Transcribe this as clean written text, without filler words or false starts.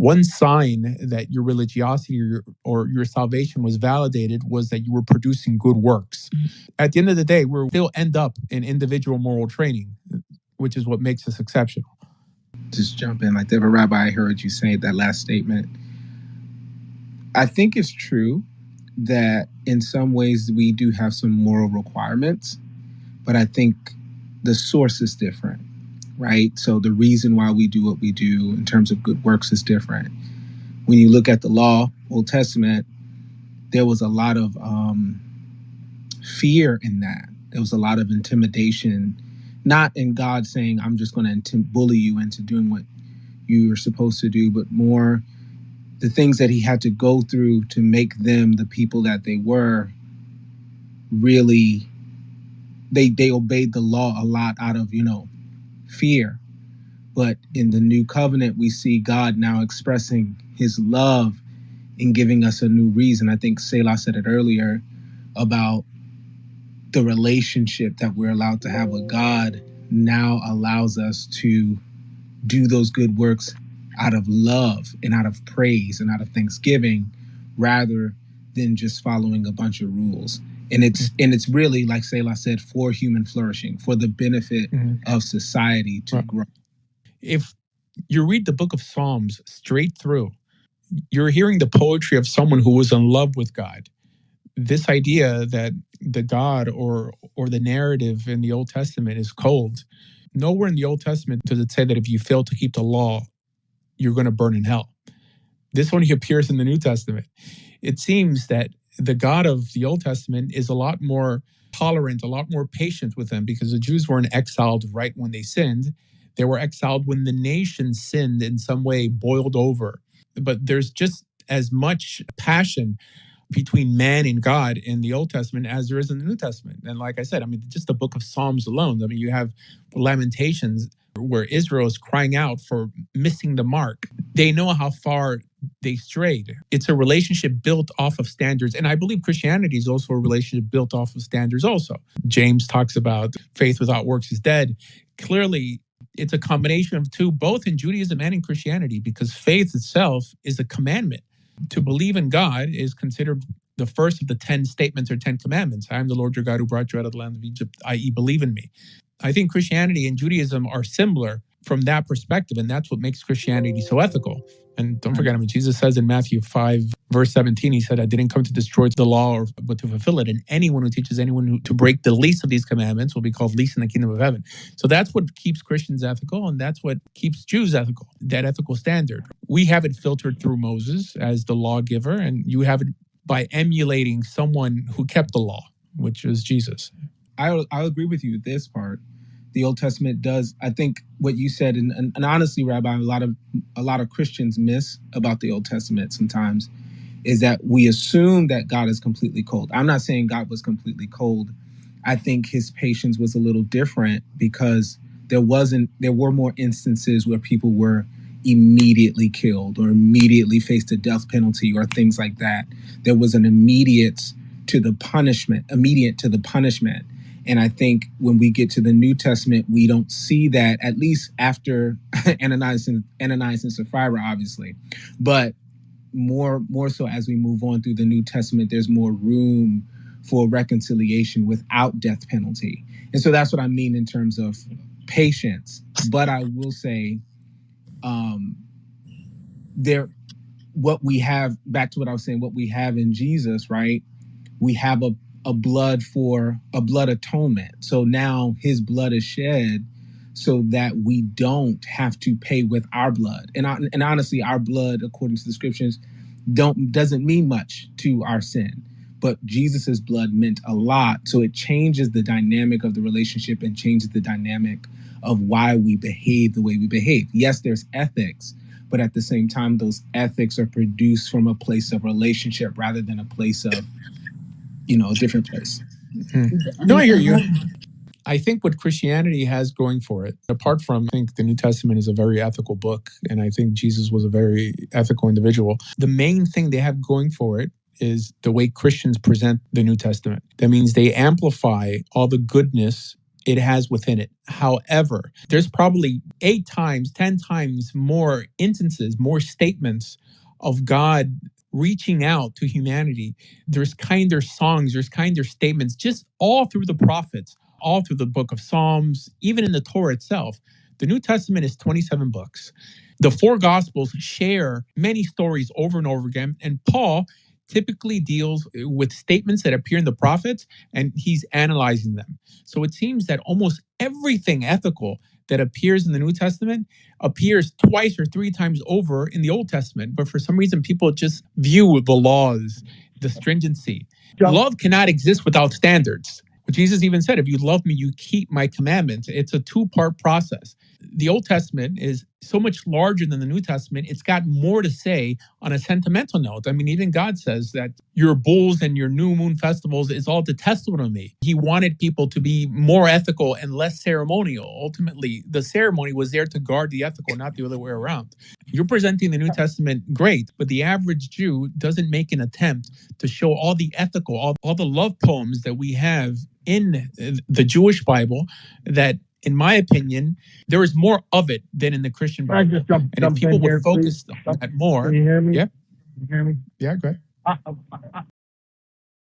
One sign that your religiosity or your salvation was validated was that you were producing good works. At the end of the day, we'll still end up in individual moral training, which is what makes us exceptional. Just jump in. Like the rabbi, I heard you say that last statement. I think it's true that in some ways we do have some moral requirements, but I think the source is different, right? So the reason why we do what we do in terms of good works is different. When you look at the law, Old Testament, there was a lot of fear in that. There was a lot of intimidation, not in God saying, I'm just going to bully you into doing what you are supposed to do, but more the things that he had to go through to make them the people that they were. Really, they obeyed the law a lot out of, fear. But in the new covenant, we see God now expressing his love in giving us a new reason. I think Selah said it earlier about the relationship that we're allowed to have with God now allows us to do those good works out of love and out of praise and out of thanksgiving rather than just following a bunch of rules. And it's really, like Selah said, for human flourishing, for the benefit of society to grow. If you read the book of Psalms straight through, you're hearing the poetry of someone who was in love with God. This idea that the God or the narrative in the Old Testament is cold. Nowhere in the Old Testament does it say that if you fail to keep the law, you're going to burn in hell. This only appears in the New Testament. It seems that the God of the Old Testament is a lot more tolerant, a lot more patient with them, because the Jews weren't exiled right when they sinned. They were exiled when the nation sinned in some way, boiled over. But there's just as much passion between man and God in the Old Testament as there is in the New Testament. And like I said, just the book of Psalms alone. You have Lamentations where Israel is crying out for missing the mark. They know how far they strayed. It's a relationship built off of standards. And I believe Christianity is also a relationship built off of standards also. James talks about faith without works is dead. Clearly, it's a combination of two, both in Judaism and in Christianity, because faith itself is a commandment. To believe in God is considered the first of the 10 statements or 10 commandments. I am the Lord your God who brought you out of the land of Egypt, i.e. believe in me. I think Christianity and Judaism are similar from that perspective, and that's what makes Christianity so ethical. And don't forget, Jesus says in Matthew 5, verse 17, he said, I didn't come to destroy the law, but to fulfill it. And anyone who teaches anyone to break the least of these commandments will be called least in the kingdom of heaven. So that's what keeps Christians ethical, and that's what keeps Jews ethical, that ethical standard. We have it filtered through Moses as the lawgiver, and you have it by emulating someone who kept the law, which is Jesus. I'll agree with you with this part. The Old Testament does, I think what you said, and honestly, Rabbi, a lot of Christians miss about the Old Testament sometimes is that we assume that God is completely cold. I'm not saying God was completely cold. I think his patience was a little different because there were more instances where people were immediately killed or immediately faced a death penalty or things like that. There was an immediate to the punishment. And I think when we get to the New Testament, we don't see that, at least after Ananias and Sapphira, obviously. But more so as we move on through the New Testament, there's more room for reconciliation without death penalty. And so that's what I mean in terms of patience. But I will say, what we have, back to what I was saying, what we have in Jesus, right? We have a blood atonement. So now his blood is shed so that we don't have to pay with our blood. And honestly, our blood, according to the scriptures, doesn't mean much to our sin. But Jesus's blood meant a lot. So it changes the dynamic of the relationship and changes the dynamic of why we behave the way we behave. Yes, there's ethics, but at the same time, those ethics are produced from a place of relationship rather than a place of, a different place. No, I hear you. I think what Christianity has going for it, apart from, I think the New Testament is a very ethical book, and I think Jesus was a very ethical individual. The main thing they have going for it is the way Christians present the New Testament. That means they amplify all the goodness it has within it. However, there's probably 8 times, 10 times more instances, more statements of God reaching out to humanity. There's kinder songs, there's kinder statements, just all through the prophets, all through the book of Psalms, even in the Torah itself. The New Testament is 27 books. The 4 Gospels share many stories over and over again, and Paul typically deals with statements that appear in the prophets, and he's analyzing them. So it seems that almost everything ethical that appears in the New Testament appears twice or 3 times over in the Old Testament. But for some reason, people just view the laws, the stringency. Love cannot exist without standards. Jesus even said, if you love me, you keep my commandments. It's a 2-part process. The Old Testament is so much larger than the New Testament. It's got more to say on a sentimental note. I mean, even God says that your bulls and your new moon festivals is all detestable to me. He wanted people to be more ethical and less ceremonial. Ultimately, the ceremony was there to guard the ethical, not the other way around. You're presenting the New Testament great, but the average Jew doesn't make an attempt to show all the ethical, all the love poems that we have in the Jewish Bible that, in my opinion, there is more of it than in the Christian Bible. Can I just jump and if people in would here, focus please? on that more. Can you hear me? Yeah. Can you hear me? Yeah, go ahead.